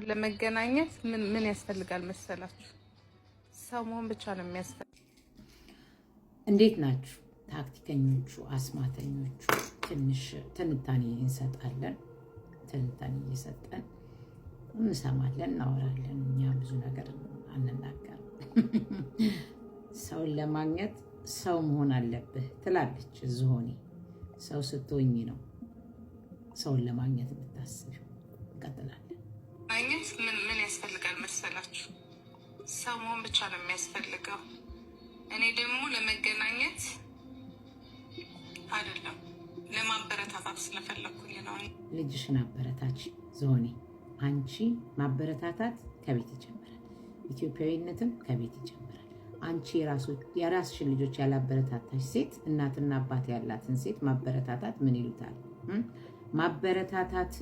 ለመገናኘት ምን ያስፈልጋል መሰላችሁ? ሰው መሆን ብቻ ነው የሚያስፈልግ። እንዴት ናችሁ ታክቲከኞቹ፣ አስማተኞቹ? ትንሽ ትንታኔ እንሰጣለን። ትንታኔ እየሰጠን እንሰማለን፣ እናወራለን። እኛ ብዙ ነገር አንናገርም። ሰውን ለማግኘት ሰው መሆን አለብህ ትላለች ዝሆኔ። ሰው ስትሆኝ ነው ሰውን ለማግኘት የምታስቢው። እንቀጥላለን። ማግኘት ምን ያስፈልጋል መሰላችሁ? ሰው መሆን ብቻ ነው የሚያስፈልገው። እኔ ደግሞ ለመገናኘት አይደለም ለማበረታታት ስለፈለኩኝ ነው። ልጅሽን አበረታች ዝሆኔ። አንቺ ማበረታታት ከቤት ይጀምራል። ኢትዮጵያዊነትም ከቤት ይጀምራል። አንቺ የራስሽን ልጆች ያላበረታታች ሴት፣ እናትና አባት ያላትን ሴት ማበረታታት ምን ይሉታል? ማበረታታት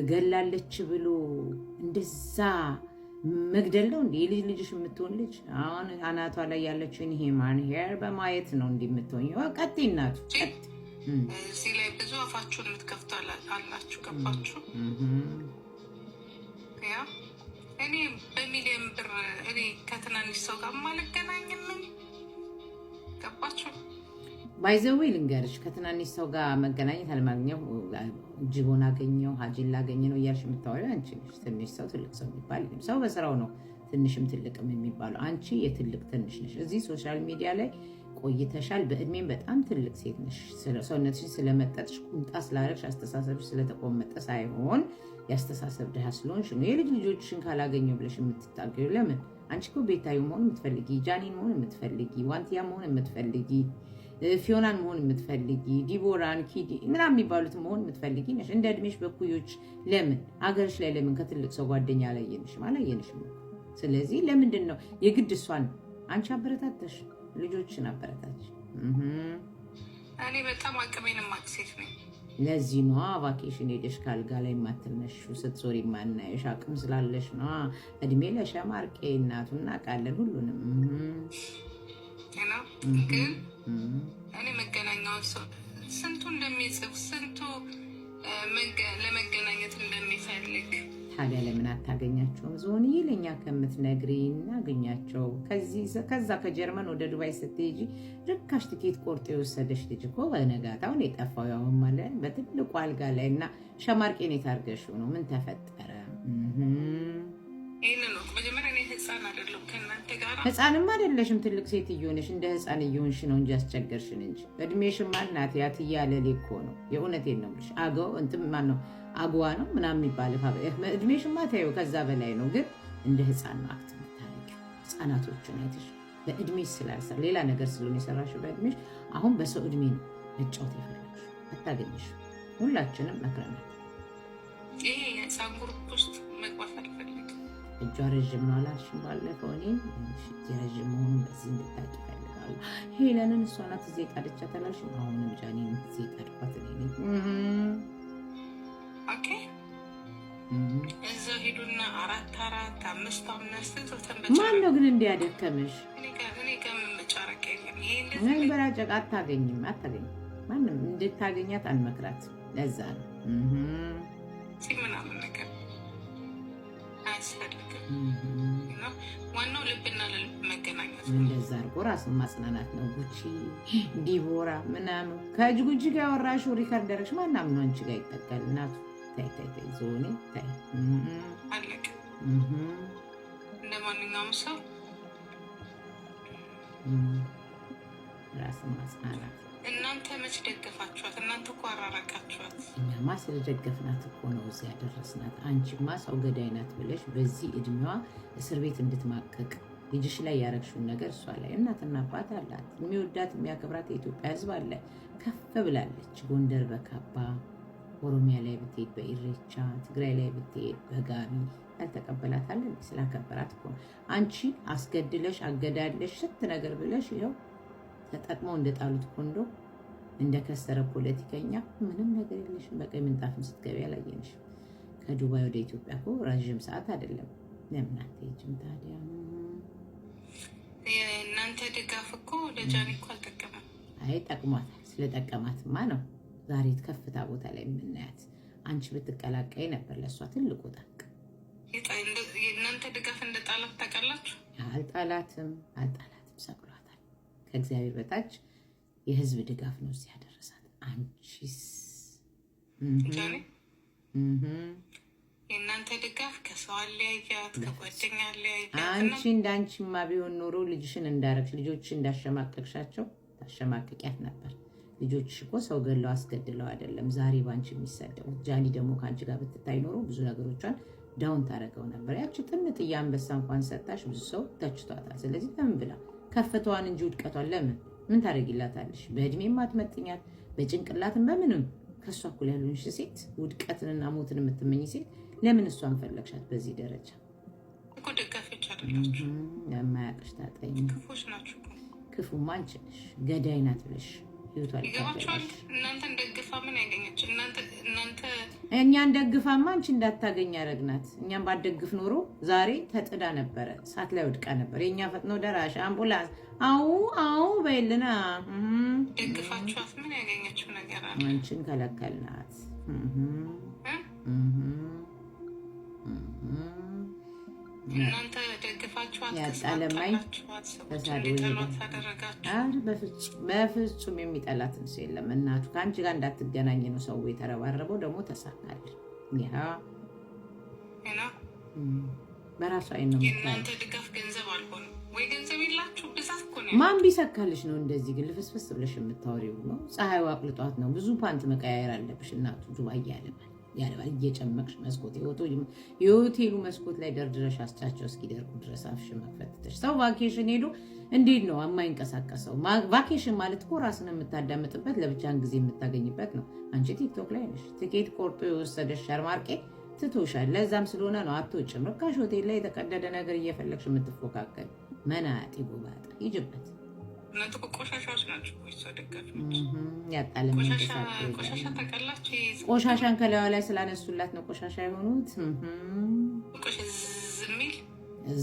ገላለች ብሎ እንደዛ መግደል ነው እንዴ? የልጅ ልጅሽ የምትሆን ልጅ አሁን አናቷ ላይ ያለችውን ሂማን ሄር በማየት ነው እንዲህ የምትሆኝ። ቀጥ እናቱ እዚህ ላይ ብዙ አፋችሁን የምትከፍቱ አላችሁ። ገባችሁ? ያ እኔ በሚሊዮን ብር እኔ ከትናንሽ ሰው ጋር ማልገናኝም። ገባችሁ? ባይዘዌ ልንገርሽ፣ ከትናንሽ ሰው ጋር መገናኘት አለማግኘው ጅቦን አገኘው ሀጂን ላገኘ ነው እያልሽ የምታወሪው አንቺ ነሽ። ትንሽ ሰው ትልቅ ሰው የሚባል ሰው በስራው ነው ትንሽም ትልቅም የሚባለው። አንቺ የትልቅ ትንሽ ነሽ። እዚህ ሶሻል ሚዲያ ላይ ቆይተሻል። በእድሜም በጣም ትልቅ ሴት ነሽ። ሰውነትሽን ስለመጠጥሽ ቁምጣ ስላደረግሽ አስተሳሰብሽ ስለተቆመጠ ሳይሆን የአስተሳሰብ ድሃ ስለሆንሽ ነው። የልጅ ልጆችሽን ካላገኘው ብለሽ የምትታገዩ ለምን? አንቺ እኮ ቤታዩ መሆን የምትፈልጊ፣ ጃኒን መሆን የምትፈልጊ፣ ዋንቲያ መሆን የምትፈልጊ፣ ፊዮናን መሆን የምትፈልጊ፣ ዲቦራን፣ ኪዲ ምናምን የሚባሉት መሆን የምትፈልጊ ነሽ። እንደ እድሜሽ በኩዮች ለምን አገርሽ ላይ ለምን ከትልቅ ሰው ጓደኛ አላየንሽም? አላየንሽም። ስለዚህ ለምንድን ነው የግድ እሷን አንቺ አበረታተሽ ልጆችን አበረታች? እኔ በጣም አቅሜን ማክሴት ነኝ። ለዚህ ነዋ ቫኬሽን ሄደሽ ካልጋ ላይ የማትነሺው ስትዞሪ የማናየሽ አቅም ስላለሽ ነዋ። እድሜ ለሸማርቄ እናቱ እናውቃለን ሁሉንም። ግን እኔ መገናኛውን ሰው ስንቱ እንደሚጽፍ ስንቱ ለመገናኘት እንደሚፈልግ ታዲያ ለምን አታገኛቸውም? ዝሆንዬ ለእኛ ከምትነግሪ እናገኛቸው። ከዛ ከጀርመን ወደ ዱባይ ስትሄጂ ርካሽ ትኬት ቆርጦ የወሰደች ልጅ እኮ በነጋታውን የጠፋው ያው ማለት በትልቁ አልጋ ላይ እና ሸማርቄን የታርገሽው ነው። ምን ተፈጠረ? ይህን ነው መጀመሪያ። እኔ ህፃን አይደለሁም ከእናንተ ጋር። ህፃንም አይደለሽም፣ ትልቅ ሴት እየሆነሽ እንደ ህፃን እየሆንሽ ነው እንጂ አስቸገርሽን እንጂ እድሜሽማ እናት ያትያ ለሌ እኮ ነው። የእውነቴን ነው የምልሽ። አገው እንትን ማን ነው አግዋ ነው ምናምን የሚባል እድሜሽማ ታየው ከዛ በላይ ነው። ግን እንደ ህፃን ነው አክት የምታደርጊው። ህፃናቶቹን አይተሽ በእድሜሽ ስላልሰራ ሌላ ነገር ስለሆነ የሰራሽው በእድሜሽ። አሁን በሰው እድሜ ነው መጫወት የፈለግሽ። አታገኝሽ። ሁላችንም መክረናል። ይሄ የህፃን ግሩፕ ውስጥ መግባት አልፈልግም። እጇ ረዥም ነው አላልሽም ባለፈው? እኔ ረዥም መሆኑን በዚህ እንድታውቂ ይፈልጋሉ። ሄለንን እሷ ናት እዚህ የጣደቻት አላልሽም? አሁንም ጃኒን እዚህ የጣድኳት እኔ ነኝ። ኦኬ እዛው ሄዱና 4 5 ማን ነው ግን እንዲያደከመሽ? እኔ ከምን መጫረቅ የለም። ይሄ ምን በራጨቅ አታገኝም። ማንም እንድታገኛት አንመክራት። ለዛ ነው ምናምን ነገር አያስፈልግም። ዋናው ልብና ለልብ መገናኘት ነው። እንደዛ አድርጎ ራስን ማጽናናት ነው። ጉቺ ዲቦራ ምናምን ከጉቺ ጋር ያወራሽው ሪከርደርሽ ማናምን ነው አንቺ ጋር ይጠቃል። እናቱ ታይ ዞኔ ታይ አለቀ። እንደ ማንኛውም ሰው ራስን ማጽናናት። እናንተ መች ደገፋችኋት? እናንተ እኮ አራራቃችኋት። እኛማ ስለደገፍናት እኮ ነው እዚህ ያደረስናት። አንቺማ ሰው ገዳይ ናት ብለሽ በዚህ እድሜዋ እስር ቤት እንድትማቀቅ ልጅሽ ላይ ያረግሽውን ነገር እሷ ላይ እናትና አባት አላት። የሚወዳት የሚያከብራት የኢትዮጵያ ሕዝብ አለ። ከፍ ብላለች። ጎንደር በካባ፣ ኦሮሚያ ላይ ብትሄድ በኢሬቻ፣ ትግራይ ላይ ብትሄድ በጋቢ ያልተቀበላት አለ። ስላከበራት እኮ አንቺ አስገድለሽ አገዳለሽ ስንት ነገር ብለሽ ይኸው ተጠቅመው እንደጣሉት ኮንዶ እንደከሰረ ፖለቲከኛ ምንም ነገር የለሽም። በቀይ ምንጣፍም ስትገቢ አላየንሽም። ከዱባይ ወደ ኢትዮጵያ እኮ ረዥም ሰዓት አይደለም። ለምን አትሄጂም ታዲያ? የእናንተ ድጋፍ እኮ ለጃኒ እኮ አልጠቀመም። አይ ጠቅሟታል። ስለጠቀማትማ ነው ዛሬ ከፍታ ቦታ ላይ የምናያት። አንቺ ብትቀላቀይ ነበር ለእሷ ትልቁ ጠቅ። የእናንተ ድጋፍ እንደ ጣላት ታውቃላችሁ። አልጣላትም ሰቅሏታል። ከእግዚአብሔር በታች የህዝብ ድጋፍ ነው እዚህ ያደረሳት። አንቺስ የእናንተ ድጋፍ ከሰው አለያያት፣ ከጓደኛ አለያያት። አንቺ እንዳንቺማ ቢሆን ኖሮ ልጅሽን እንዳረግሽ ልጆችሽ እንዳሸማቀቅሻቸው ታሸማቀቂያት ነበር። ልጆችሽ እኮ ሰው ገለው አስገድለው አይደለም ዛሬ ባንቺ የሚሰደው። ጃኒ ደግሞ ከአንቺ ጋር ብትታይ ኖሮ ብዙ ነገሮቿን ዳውን ታደርገው ነበር። ያቺ ጥንጥዬ አንበሳ እንኳን ሰጣሽ ብዙ ሰው ተችቷታል። ስለዚህ ለምን ብላ ከፍተዋን እንጂ ውድቀቷን ለምን ምን ታደርጊላታለሽ? በእድሜም አትመጥኛት፣ በጭንቅላትም በምንም ከእሷ እኩል ያልሆንሽ ሴት፣ ውድቀትንና ሞትን የምትመኝ ሴት ለምን እሷን ፈለግሻት? በዚህ ደረጃ እኮ ደጋፊዎች አይደላችሁ። የማያውቅሽ ታጠኝ ክፉዎች ናችሁ። ክፉማ አንቺ ነሽ። ገዳይ ናት ብለሽ ይገባችኋል። እናንተን ደግፋ ምን ያገኘች? እኛን ደግፋማ አንቺ እንዳታገኝ ያደረግናት። እኛም ባደግፍ ኖሮ ዛሬ ተጥዳ ነበረ፣ ሳት ላይ ወድቃ ነበር። የእኛ ፈጥኖ ደራሽ አምቡላንስ አው በይልና ደግፋችኋት ምን ያገኘችው ነገር አለ? አንቺን ከለከልናት። እናንተ ደግፋችኋት በፍጹም የሚጠላትን ሰው የለም። እናቱ ከአንቺ ጋር እንዳትገናኝ ነው ሰው የተረባረበው። ደግሞ ተሳካል። በራሱ አይን ነው። የእናንተ ድጋፍ ገንዘብ አልሆነም ወይ? ገንዘብ የላችሁ ብዛት እኮ ነው። ማን ቢሰካልሽ ነው እንደዚህ ግን ልፍስፍስ ብለሽ የምታወሪው? ነው ፀሐዩ አቅልጧት ነው። ብዙ ፓንት መቀያየር አለብሽ እናቱ። ዱባይ ያለባል እየጨመቅሽ መስኮት የሆቴሉ መስኮት ላይ ደርድረሽ አስጫቸው እስኪደርቁ ድረስ አፍሽ መክፈትተሽ። ሰው ቫኬሽን ሄዶ እንዴት ነው የማይንቀሳቀሰው? ቫኬሽን ማለት እኮ ራስን የምታዳምጥበት ለብቻን ጊዜ የምታገኝበት ነው። አንቺ ቲክቶክ ላይ ነሽ። ትኬት ቆርጦ የወሰደሽ ሸርማርቄ ትቶሻል። ለዛም ስለሆነ ነው አትወጭም። ርካሽ ሆቴል ላይ የተቀደደ ነገር እየፈለግሽ የምትፎካከል መናጢ ጉባጣ ይጅበት። እናንተ ቆሻሻዎች ናቸው። ቆሻሻ ታውቃላችሁ? ቆሻሻን ከላዩ ላይ ስላነሱላት ነው ቆሻሻ የሆኑት።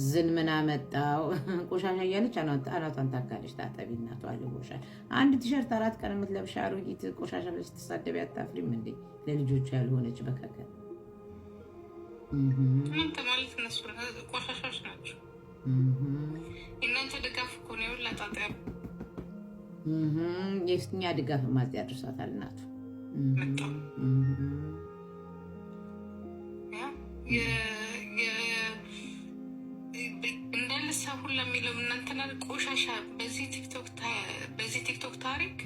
ዝን ምን አመጣው? ቆሻሻ እያለች አናቷን ታካለች። ታጠቢ እናቷ ልቦሻል። አንድ ቲሸርት 4 ቀን የምትለብሽ አሮጊት ቆሻሻ ብለሽ ትሳደቢ አታፍሪም እንዴ? ለልጆቹ ያልሆነች በከከል እናንተ ማለት እነሱ ቆሻሻዎች ናቸው። እናንተ ድጋፍ እኮ ነው ላጣጣ የኛ ድጋፍ ማዚያ አድርሷታል እናቱ። እንዳለ ሰው ሁላ የሚለው እናንተና ቆሻሻ በዚህ ቲክቶክ ታሪክ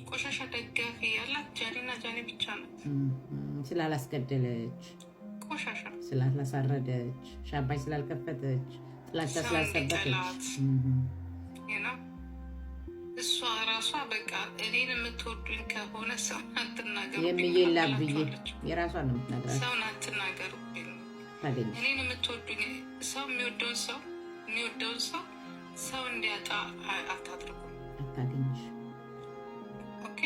ቆሻሻ ደጋፊ ያላት ጃኒና ጃኒ ብቻ ነው። ስላላስገደለች፣ ቆሻሻ ስላላሳረደች፣ ሻምፓኝ ስላልከፈተች፣ ጥላቻ ስላልሰበከች እሷ ራሷ በቃ እኔን የምትወዱኝ ከሆነ ሰው አትናገሩ የሚላብዬ የራሷን ነው የምትናገራት። ሰውን አትናገሩ። እኔን የምትወዱኝ ሰው የሚወደውን ሰው እንዲያጣ አታድርጉ። አታገኝሽ። ኦኬ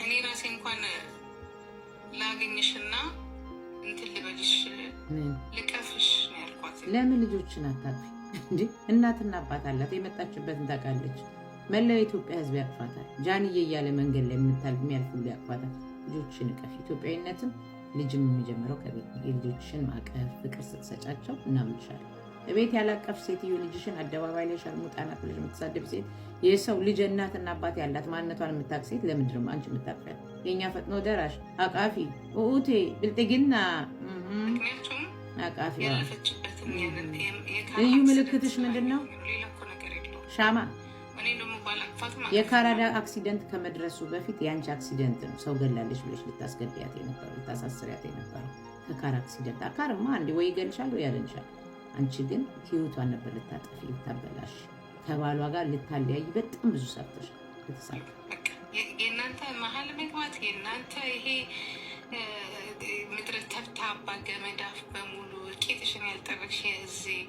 እኔ ራሴ እንኳን ላገኝሽና እንትን ልበልሽ ልቀፍሽ ነው ያልኳት። ለምን ልጆችን አታቅፊ እንዴ? እናትና አባት አላት። የመጣችበትን ታውቃለች። መላው የኢትዮጵያ ሕዝብ ያቅፋታል። ጃንዬ እያለ መንገድ ላይ የሚያልፍ ሁሉ ያቅፋታል። ልጆችን እቀፊ። ኢትዮጵያዊነትም ልጅም የሚጀምረው ከቤት ነው። የልጆችሽን ማቀፍ ፍቅር ስትሰጫቸው እናምንሻለን። ቤት ያላቀፍ ሴትዮ ልጅሽን አደባባይ ላይ ሸርሙጣ ናት ብለሽ የምትሳደብ ሴት፣ የሰው ልጅ እናትና አባት ያላት ማንነቷን የምታውቅ ሴት ለምንድን ነው አንቺ የምታቅፊያት? የእኛ ፈጥኖ ደራሽ አቃፊ ኡቴ ብልጥግና አቃፊ። ልዩ ምልክትሽ ምንድን ነው? ሻማ። የካናዳ አክሲደንት ከመድረሱ በፊት የአንቺ አክሲደንት ነው ሰው ገላለች ብለሽ ልታስገድያት የነበረው ልታሳስሪያት የነበረው ከካር አክሲደንት። አካርማ አንዴ ወይ ይገልሻል ወይ ያለንሻል። አንቺ ግን ህይወቷን ነበር ልታጠፊ ልታበላሽ፣ ከባሏ ጋር ልታለያይ በጣም ብዙ ሰርተሻል። ልትሳቅ የእናንተ መሀል መግባት የእናንተ ይሄ ምድረ ተብታባ ገመዳፍ በሙሉ ቄጥሽን ያልጠረግሽ እዚህ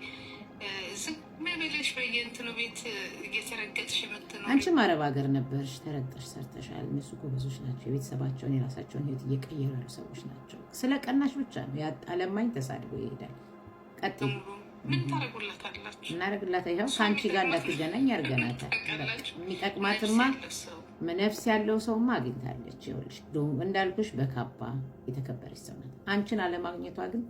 ዝም ብለሽ በየእንትኑ ቤት እየተረገጥሽ የምትኖር። አንቺም አረብ ሀገር ነበርሽ፣ ተረግጠሽ ሰርተሻል። እነሱ ጎበዞች ናቸው። የቤተሰባቸውን የራሳቸውን ህይወት እየቀየሩ ያሉ ሰዎች ናቸው። ስለ ቀናሽ ብቻ ነው ያጣለማኝ ተሳድቦ ይሄዳል። ቀጥይ። ምን ታደርጉላታላችሁ? እናደርግላታ። ይኸው ከአንቺ ጋር እንዳትገናኝ ያርገናታል። የሚጠቅማትማ ነፍስ ያለው ሰውማ አግኝታለች። ይኸውልሽ እንዳልኩሽ በካባ የተከበረች ሰው ናት። አንቺን አለማግኘቷ ግን